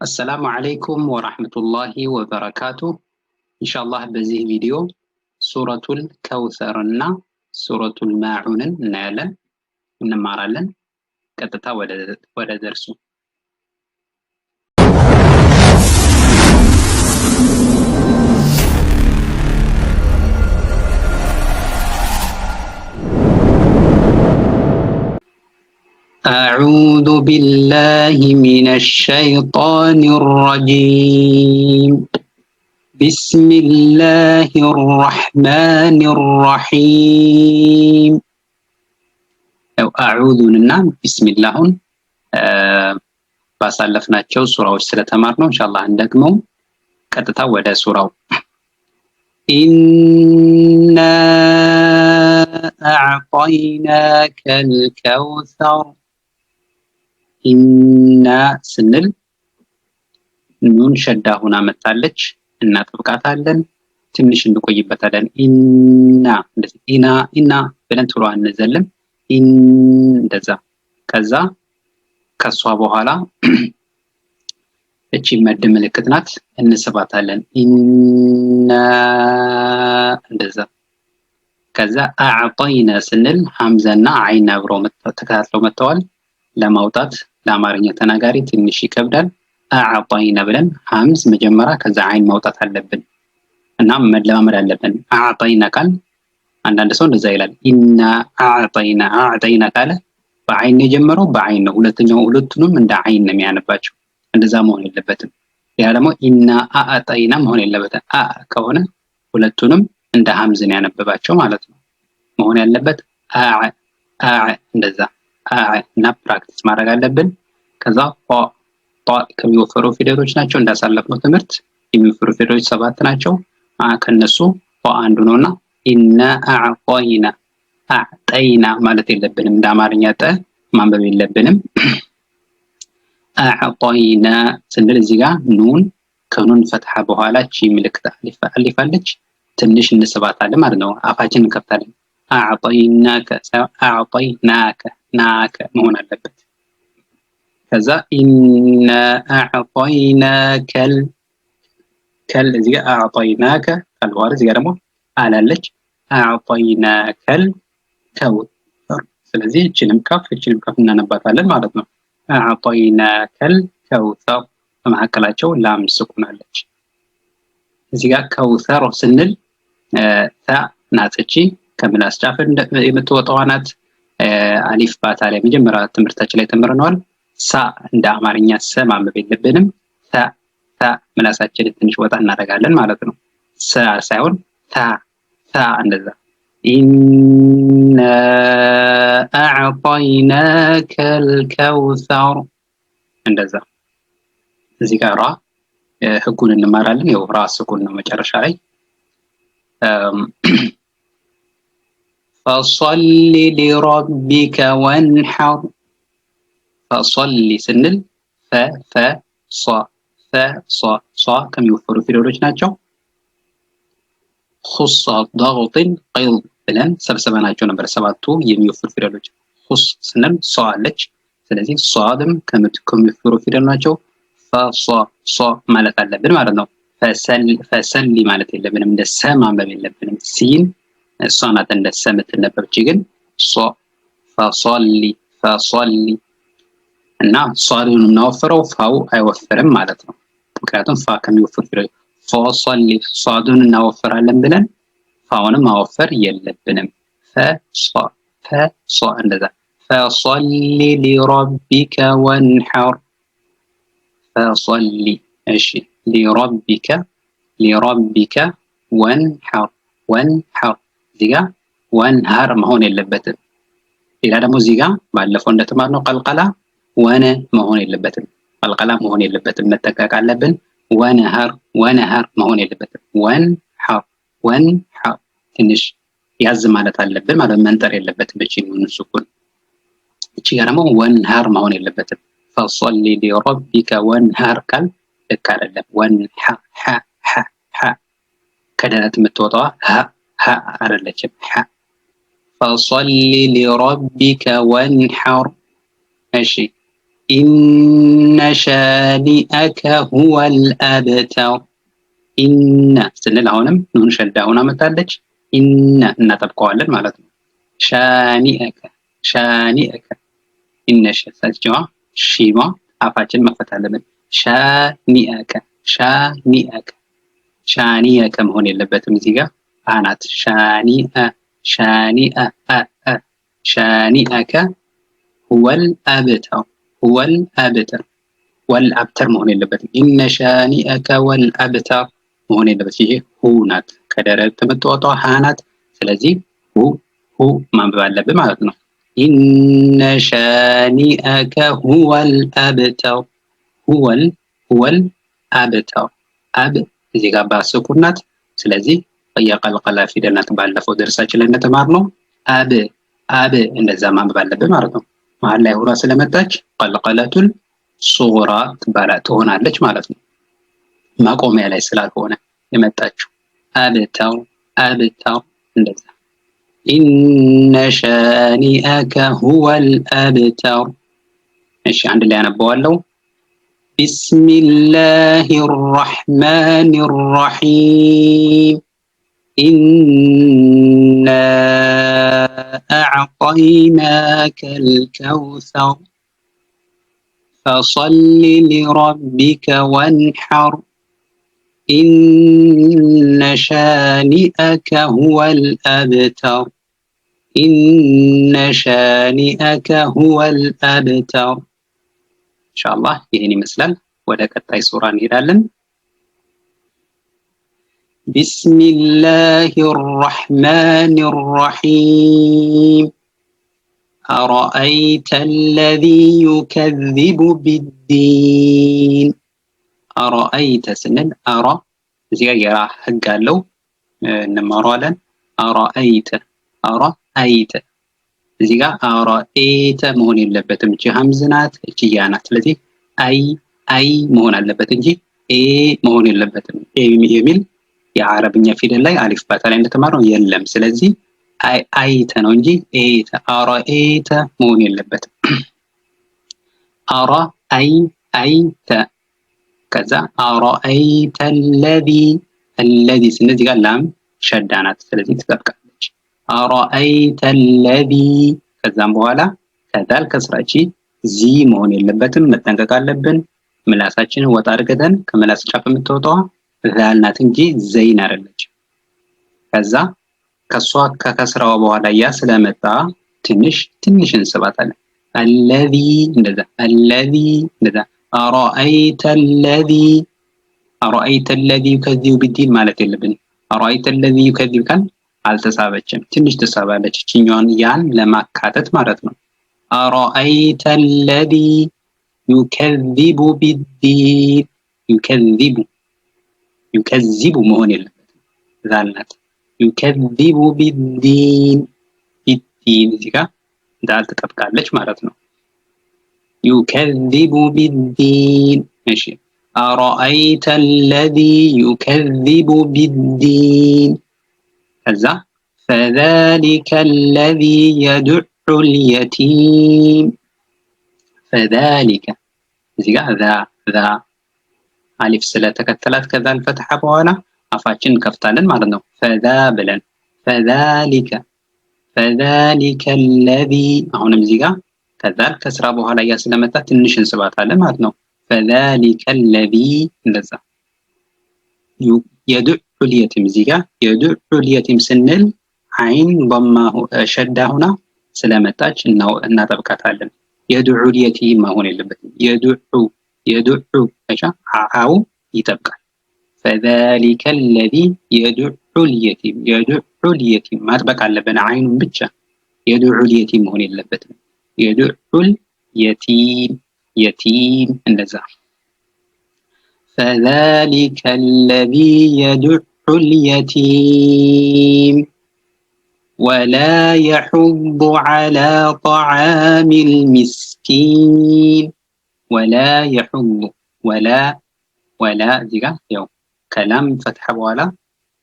السلام عليكم ورحمة الله وبركاته. إن شاء الله بዚህ ቪዲዮ ሱረቱል ከውሰርና ሱረቱል ማዑንን እናያለን እንማራለን። ቀጥታ ወደ ደርሱ أعوذ بالله من الشيطان الرجيم بسم الله الرحمن الرحيم أعوذ ننام بسم الله ባሳለፍናቸው ሱራዎች ስለተማርነው ኢንሻአላህ እንደግመው ቀጥታ ወደ ሱራው ኢና أعطيناك الكوثر ኢና ስንል ኑን ሸዳ ሆና መጣለች እናጥብቃታለን ትንሽ እንቆይበታለን ኢና እንደዚህ ኢና ብለን ቶሎ አንዘልም እንደዛ ከዛ ከሷ በኋላ እቺ መድ ምልክት ናት እንስባታለን ኢና እንደዛ ከዛ አዕጠይና ስንል ሐምዛና አይን አብረው ተከታትለው መጥተዋል ለማውጣት ለአማርኛ ተናጋሪ ትንሽ ይከብዳል አዕጠይና ብለን ሐምዝ መጀመሪያ ከዛ አይን ማውጣት አለብን እና መለማመድ አለብን አዕጠይና ቃል አንዳንድ ሰው እንደዛ ይላል ኢና አዕጠይና ካለ በአይን የጀመረው በአይን ነው ሁለቱንም እንደ አይን ነው የሚያነባቸው እንደዛ መሆን የለበትም ያ ደግሞ ኢና አዕጠይና መሆን የለበትም ከሆነ ሁለቱንም እንደ ሐምዝ ነው ያነበባቸው ማለት ነው መሆን ያለበት እንደዛ እና ፕራክቲስ ማድረግ አለብን ከዛ ጧ ከሚወፈሩ ፊደሎች ናቸው እንዳሳለፍነው ትምህርት የሚወፈሩ ፊደሎች 7 ናቸው ከነሱ ጧ አንዱ ነውና ኢና አዕጠይና ማለት የለብንም እንደ አማርኛ ጠ ማንበብ የለብንም አዕጠይና ስንል እዚህ ጋር ኑን ከኑን ፈትሐ በኋላ ቺ ምልክት አሊፋለች ትንሽ እንስባታለን ማለት ነው አፋችንን እንከፍታለን አዕጠይናከ ናከ መሆን አለበት ከዛ ኢና አዕጠይናከል እዚህ ጋር አዕጠይናከ ካልዋለ እዚህ ጋር ደግሞ አላለች አዕጠይናከል ከውሰር ስለዚህ እችንም ከፍ እናነባታለን ማለት ነው አዕጠይናከል ከውሰር በመካከላቸው ላም ስኩን አለች እዚህ ጋር ከውሰር ስንል ታ ናትቺ ከምላስ ጫፍ የምትወጣው ናት አሊፍ ባታ ላይ መጀመሪያ ትምህርታችን ላይ ተመረናል ሳ እንደ አማርኛ ሰ ማንበብ የለብንም ታ ምላሳችን ትንሽ ወጣ እናደርጋለን ማለት ነው ሳ ሳይሆን ታ እንደዛ ኢና አዕጠይናከ الكوثر እንደዛ እዚህ ጋር ህጉን እንማራለን ያው ራስ ህጉን ነው መጨረሻ ላይ فصل لربك وانحر فصل ስንል ص كم يوفر ፊደሎች ናቸው خص ضغط قيض ብለን ሰብስበናቸው ነበር ሰባቱ የሚወፍሩ ፊደሎች خص ስንል ص አለች ስለዚህ صادም ከሚወፍሩ ፊደል ናቸው ص ማለት አለብን ማለት ነው ፈሰሊ ማለት የለብንም እንደ ሰ ማንበብ የለብንም ሲን እሷ ናት እንደ ሰ የምትነበብች ግን ፈصሊ እና ሷዱን እናወፍረው ፋው አይወፍርም ማለት ነው ምክንያቱም ፋ ከሚወፍር ፊደል ፈصሊ ሷዱን እናወፍራለን ብለን ፋውንም ማወፈር የለብንም ፈ እንደዛ ፈصሊ لربك وانحر فصلي እሺ لربك وانحر እዚጋ ወንሃር መሆን የለበትም ሌላ ደግሞ እዚጋ ባለፈው እንደተማርነው ቀልቀላ ወነ መሆን የለበትም ቀልቀላ መሆን የለበትም መጠንቀቅ አለብን ወንሃር መሆን የለበትም ወንሃር ትንሽ ያዝ ማለት አለብን ማለት መንጠር የለበትም እቺ ኑን ሱኩን እቺ ጋር ደግሞ ወንሃር መሆን የለበትም فصلي لربك وانهر قال ልክ አይደለም ከደረት የምትወጣው አይደለችም فصلي لربك وانحر እሺ ኢነ ሻኒአከ ሁወል አብተር ኢነ ስንል አሁንም ኑን ሸዳ ሆና መጣለች። ኢነ እናጠብቀዋለን ማለት ነው። ሻኒአከ ሻኒአከ ኢነ ሸሳችዋ ሺማ አፋችን መክፈት አለብን። ሻኒአከ ሻኒአከ ሻኒአከ መሆን የለበትም እዚህ ጋር አናት ሻኒአ ሻኒአ ሻኒአከ ሁወል አብተር ሁወል አብተር ወል አብተር መሆን የለበትም። ኢነ ሻኒአከ ወል አብተር መሆን የለበትም። ይሄ ሁ ናት ከደረት የምትወጣው ሀ ናት። ስለዚህ ሁ ማንበብ አለብን ማለት ነው። ኢነ ሻኒአከ ሁወል አብተር ሁወል አብተር አብ እዚህ ጋር ባስኩን ናት። ስለዚህ የቀልቀላ ፊደል ናት። ባለፈው ደርሳችን ላይ እንደተማርነው አብ እንደዛ ማንበብ አለብን ማለት ነው። መሀል ላይ ሁራ ስለመጣች ቀልቀለቱል ሱግራ ትሆናለች ማለት ነው። ማቆሚያ ላይ ስላልሆነ የመጣችው አብተር እንደዛ ኢነ ሻኒአከ ሁወል አብተር። እሺ አንድ ላይ አነበዋለሁ። ቢስሚላሂር ረህማኒር ረሂም ኢና አዕጠይናከል ከውሰር ፈሰሊ ሊረቢከ ወንሐር ኢነ ሻኒአከ ሁወል አብተር ኢነ ሻኒአከ ሁወል አብተር። ኢንሻአላህ ይሄን ይመስላል። ወደ ቀጣይ ሱራ እንሄዳለን። ቢስሚላሂር ረህማኒር ረሂም አረአይተ አለዚ ዩከዚቡ ቢዲን። አረአይተ ስንል አራ እዚህ ጋር የራ ህግ አለው እንማረዋለን። አረአይተ እዚህ ጋር አረአይተ መሆን የለበትም። እቺ ሀምዝ ናት፣ እቺ ያ ናት። ስለዚህ አይ መሆን አለበት እንጂ ኤ መሆን የለበትም። የሚል የአረብኛ ፊደል ላይ አሊፍ ባታ ላይ እንደተማረው የለም። ስለዚህ አይተ ነው እንጂ ኤተ አረአይተ መሆን የለበትም። አይተ ከዛ አረአይተ አለዚ ስንል እዚህ ጋር ላም ሸዳ ናት። ስለዚህ ትጠብቃለች። አረአይተ አለዚ ከዛም በኋላ ከዛል ከስራቺ ዚ መሆን የለበትም። መጠንቀቅ አለብን። ምላሳችንን ወጣ አድርገን ከምላስ ጫፍ የምትወጣዋ ዛል ናት እንጂ ዘይን አይደለች። ከዛ ከሷ ከከስራዋ በኋላ ያ ስለመጣ ትንሽ እንስባታለን። አለዚ እንደዛ አረአይተ አለዚ ዩከዚቡ ቢዲን ማለት የለብን። አረአይተ አለዚ ዩከዚቡ ካል አልተሳበችም፣ ትንሽ ትሳባለች። እቺኛውን ያን ለማካተት ማለት ነው። አረአይተ አለዚ ዩከዚቡ ቢዲን ዩከዚቡ መሆን የለበትም። ዛልናት ዩከዚቡ ቢዲን እዚህ ጋር ዳል ትጠብቃለች ማለት ነው። ዩከዚቡ ቢዲን። እሺ አረአይተ አለዚ ዩከዚቡ ቢዲን ከዛ ፈዛሊከ አለዚ የዱዑል የቲም። ፈዛሊከ እዚህ ጋር ዛ አሊፍ ስለተከተላት ከዛ አልፈትሐ በኋላ አፋችን እንከፍታለን ማለት ነው። ፈዛ ብለን ፈዛሊከ አለዚ አሁንም እዚህ ጋር ከዛ ከስራ በኋላ ያ ስለመጣ ትንሽ እንስባታለን ማለት ነው። ፈዛሊከ አለዚ እንደዛ የዱዑል የቲም እዚህ ጋር የዱዑል የቲም ስንል አይን በማሁ ሸዳ ሆና ስለመጣች እናጠብቃታለን። የዱዑል የቲም መሆን የለበትም። የዱዑ አው ይጠብቃል። ፈዛሊከ አለዚ የዱዑል የቲም ማጥበቅ አለብን። አይኑን ብቻ የዱዑል የቲም መሆን የለበትም። የዱዑል የቲም እንደዛ ፈዛሊከ አለዚ የዱዑል የቲም ወላ የሑዱ ዐላ ጠዓሚል ሚስኪን። ወላ የሑዱ ወላ እዚህ ጋር ያው ከላም ፈትሐ በኋላ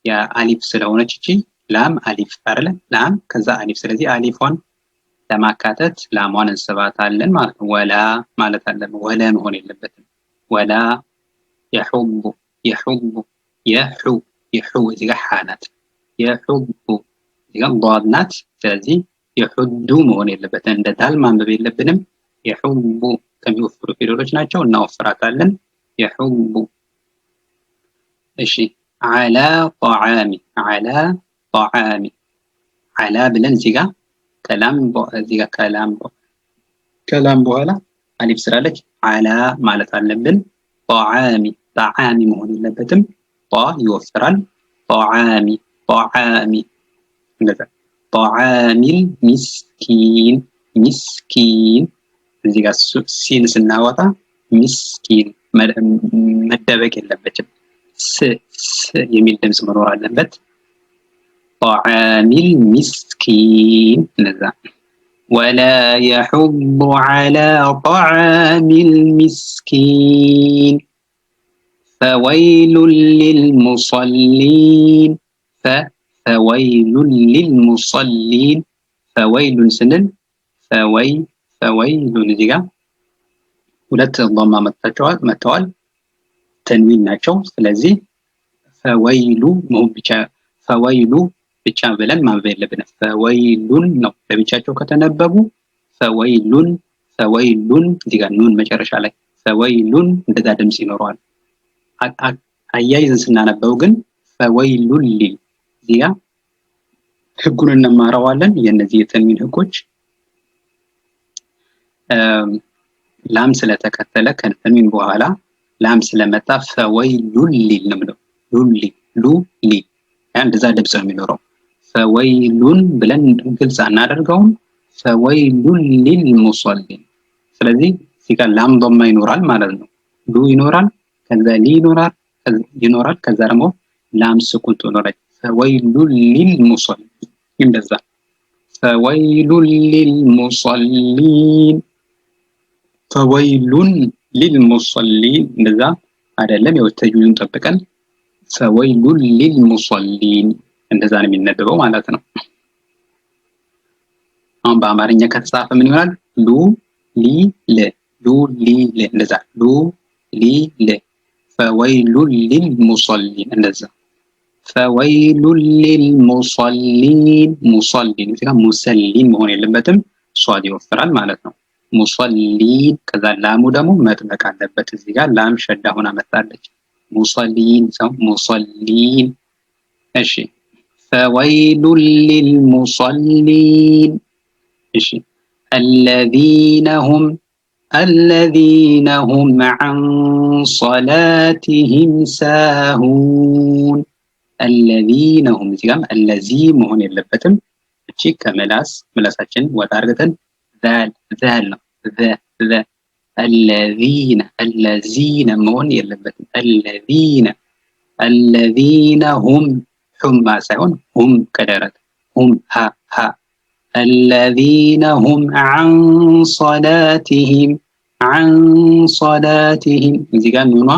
የአሊፍ ስለሆነች እቺ ላም አሊፍ አይደለ? ላም ከዛ አሊፍ። ስለዚህ አሊፏን ለማካተት ላሟን እንስባታለን ማለት ነው። ወላ ማለት አለብን። ወላ መሆን የለበትም። ወላ የሑቡ የሑቡ የሑ እዚህ ጋር ሐ ናት። የሑቡ እዚህ ጋር ዷድ ናት። ስለዚህ የሑዱ መሆን የለበትም። እንደ ዳል ማንበብ የለብንም። የሑቡ ከሚወፍሩ ፊደሎች ናቸው፣ እናወፍራታለን። የሑቡ እሺ። ዐላ ጧዓሚ ዐላ ጧዓሚ ዐላ ብለን እዚህ ጋር ከላም በኋላ አሊፍ ስላለች ዐላ ማለት አለብን። ጧዓሚ መሆን የለበትም። ጧ ይወፍራል። ጧዓሚ እንደዛ። ጧዓሚል ሚስኪን እዚህ ጋር ሲን ስናወጣ ሚስኪን መደበቅ የለበትም። ስ የሚል ድምጽ መኖር አለበት። ጧዓሚል ሚስኪን እንደዛ። ወላ የሑቡ ዐላ ጧዓሚል ሚስኪን ፈወይሉን ሊልሙሰሊን ፈወይሉን ሊልሙሰሊን ፈወይሉን ስንል ፈወይሉን እዚህ ጋር ሁለት ضማ መጥተዋል፣ ተንዊን ናቸው። ስለዚህ ፈወይሉ ብቻ ብለን ማንበብ የለብንም። ፈወይሉን ነው ለብቻቸው ከተነበቡ ፈወይሉን እዚህ ጋር ኑን መጨረሻ ላይ ፈወይሉን እንደዛ ድምጽ ይኖረዋል። አያይዘን ስናነበው ግን ፈወይሉን ሊል እዚህ ጋር ህጉን እንማረዋለን። የነዚህ የተንዊን ህጎች ላም ስለተከተለ ከተንዊን በኋላ ላም ስለመጣ ፈወይሉን ሊል ነው የምለው። ሉሊ እንደዛ ድምጽ ነው የሚኖረው። ፈወይሉን ብለን ግልጽ አናደርገውም። ፈወይሉን ሊልሙሰሊን። ስለዚህ እዚህ ጋር ላም ዶማ ይኖራል ማለት ነው። ሉ ይኖራል፣ ከዛ ሊ ይኖራል፣ ከዛ ደግሞ ላም ስኩን ትኖራለች። ፈወይሉን ሊልሙሰሊን እንደዛ። ፈወይሉን ሊልሙሰሊን ፈወይሉን ሊልሙሰሊን እንደዛ አይደለም። የወተጁን ጠብቀን ፈወይሉን ሊልሙሰሊን እንደዛ ነው የሚነበበው ማለት ነው። አሁን በአማርኛ ከተጻፈ ምን ይሆናል? ሉ ሊ ለ እንደዛ። ሉ ሊ ለ ፈወይሉን ሊልሙሰሊን እንደዛ። ፈወይሉን ሊልሙሰሊን ሙሰሊን እዚህ ጋር ሙሰሊን መሆን የለበትም። ሷድ ይወፍራል ማለት ነው። ሙሰሊን ከዛ ላሙ ደግሞ መጥበቅ አለበት። እዚህ ጋር ላም ሸዳ ሆና መጣለች። ሙሰሊን እሺ። ፈወይሉን ሊልሙሰሊን እሺ። الذين هم عن صلاتهم ساهون الذين هم እዚህ ጋር الذي መሆን የለበትም። እቺ ከምላሳችን ወጣ አድርገን ذال ነው الذين መሆን የለበትም። الذين هم حما ሳይሆን هم ከደረት هم ها الذين هم عن صلاتهم እዚህ ጋር ኑኗ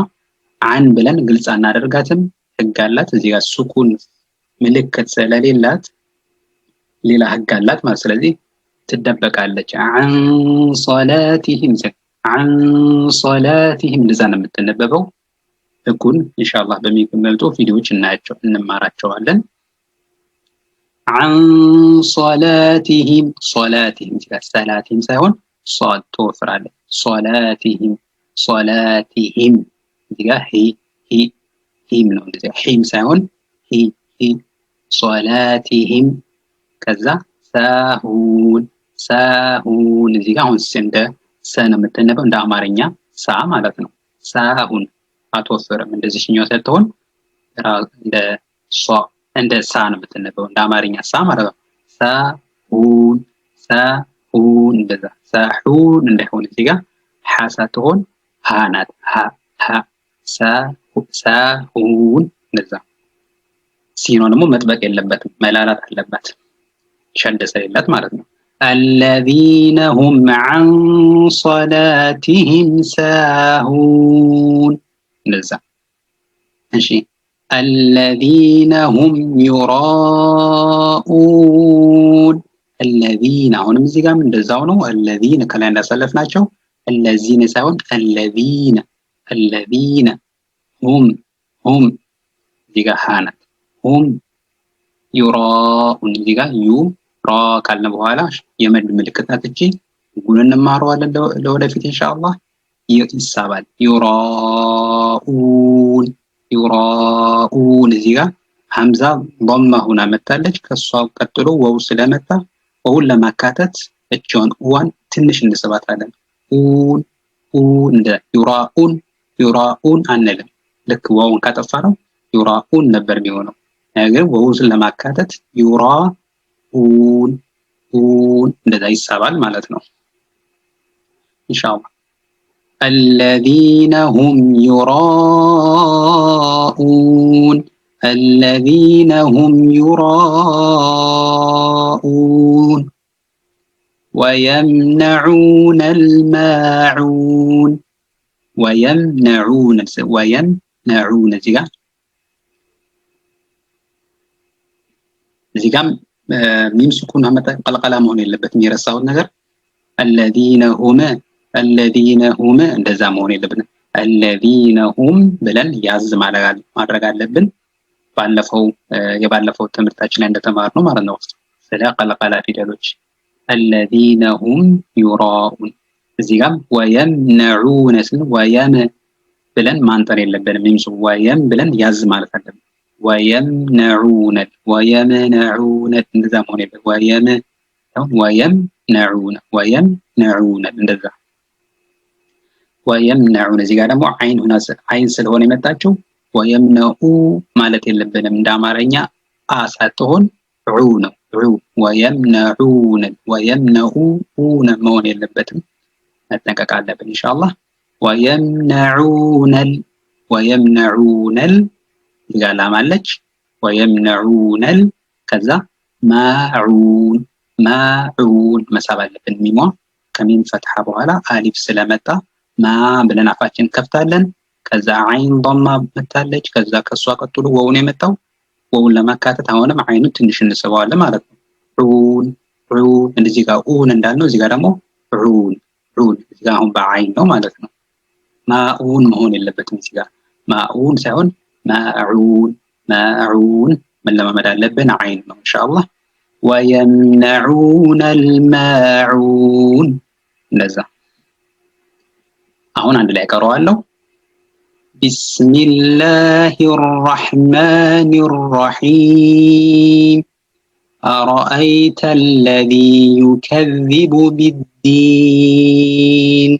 عن ብለን ግልጽ አናደርጋትም። ህግ አላት። እዚህ ጋር ሱኩን ምልክት ስለሌላት ሌላ ህግ አላት ማለት ስለዚህ ትደበቃለች። عن صلاتهم እንደዛ ነው የምትነበበው። ህጉን ኢንሻአላህ በሚመጡ ቪዲዮዎች እንማራቸዋለን። عن صلاتهم ሰላቲም ሳይሆን ሷድ ትወፍራለች። صلاتهم እዚህ ጋር ሂም ነው እንደዚህ ሂም ሳይሆን ሂ صلاتهم ከዛ ሳሁን እዚህ ጋር አሁን እንደ ሰ ነው የምትነበው እንደ አማርኛ ሳ ማለት ነው። ሳሁን አትወፍርም። እንደዚህኛው ሳትሆን እንደ ሳ ነው የምትነበው እንደ አማርኛ ሳ ማለት ነው። ሳሁን እንደዛ። ሳሁን እንዳይሆን እዚህ ጋር ሐ ሳትሆን ሀ ናት። ሳሁን እንደዛ። ሲኖ ደግሞ መጥበቅ የለበትም መላላት አለባት ሸድ ስለሌላት ማለት ነው። الذين هم عن صلاتهم ساهون እንደዛ። እሺ الذين هم يراءون الذين አሁንም እዚህ ጋርም እንደዛው ነው الذين ከላይ እንዳሰለፍናቸው الذين ሳይሆን الذين هم እዚህ ጋር ሃናት هم يراءون እዚህ ጋር ዩራ ካልን በኋላ የመድ ምልክት አጥቼ ጉን እንማረዋለን ለወደፊት ኢንሻአላህ ይሳባል يراءون እዚህ ጋር ሐምዛ ضمه ሆና መጣለች ከሷ ቀጥሎ ወው ስለመጣ ወውን ለማካተት እቺውን ዋን ትንሽ እንስባታለን እንደ يراءون አንልም ልክ ወውን ካጠፋነው يراءون ነበር የሚሆነው ነገር ወውን ለማካተት يراءون እንደዛ ይሳባል ማለት ነው ኢንሻአላህ الذين هم يراءون ويمنعون الماعون ويمنعون እዚጋም ሚም ስኩን አመጣ ቀልቀላ መሆን የለበትም የረሳሁት ነገር الذين هم እንደዛ መሆን የለብንም الذين هم ብለን ያዝ ማድረግ አለብን የባለፈው ትምህርታችን ላይ እንደተማርነው ማለት ነው ስለ ቀልቀላ ፊደሎች الذين هم يراءون እዚጋም ويمنعون ወየም ብለን ማንጠር የለብንም ሚም ወየም ብለን ያዝ ማለት አለብን ويمنعون እንደዛ መሆን የለበትም ويمنعون እንደዛ ويمنعون እዚህ ጋር ደግሞ አይን ስለሆነ የመጣችው ويمنعو ማለት የለብንም እንደ አማርኛ አሳጥሆን ነው ويمنعون መሆን የለበትም መጠንቀቅ አለብን ኢንሻአላህ ويمنعون ይጋላ ማለች ويمنعون ከዛ ማዑን መሳብ አለብን ሚሟ ከሚም ፈትሐ በኋላ አሊፍ ስለመጣ ማ ብለን አፋችን ከፍታለን ከዛ አይን ضማ መታለች ከዛ ከሷ ቀጥሎ ወውን የመጣው ወውን ለማካተት አሁንም አይኑ ትንሽ እንስበዋለን ማለት ነው ዑን እንደዚህ ጋር ኡን እንዳልነው እዚህ ጋር ደግሞ ዑን እዚህ ጋር አሁን በአይን ነው ማለት ነው ማኡን መሆን የለበትም እዚህ ጋር ማኡን ሳይሆን ማዑን መለማመድ አለብን አይን ነው ኢንሻአላህ ويمنعون الماعون እንደዛ አሁን አንድ ላይ ቀረዋለሁ بسم الله الرحمن الرحيم أرأيت الذي يكذب بالدين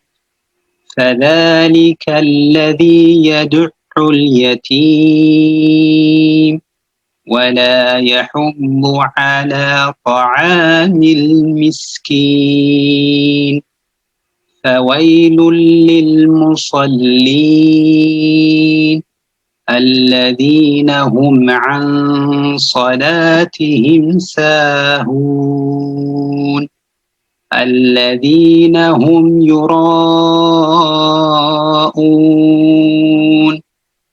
فذلك الذي يدع اليتيم ولا يحض على طعام المسكين فويل للمصلين الذين هم عن صلاتهم ساهون الذين هم يراءون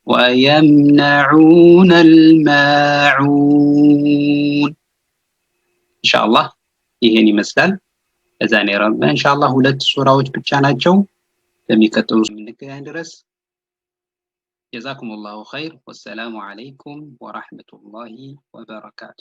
ويمنعون الماعون إن شاء الله ይሄን ይመስላል እዛኔ ረብ ኢንሻአላህ ሁለት ሱራዎች ብቻ ናቸው በሚቀጥሉ ምንገናኝ ድረስ ጀዛኩሙላሁ ኸይር ወሰላሙ አለይኩም ወራህመቱላሂ ወበረካቱ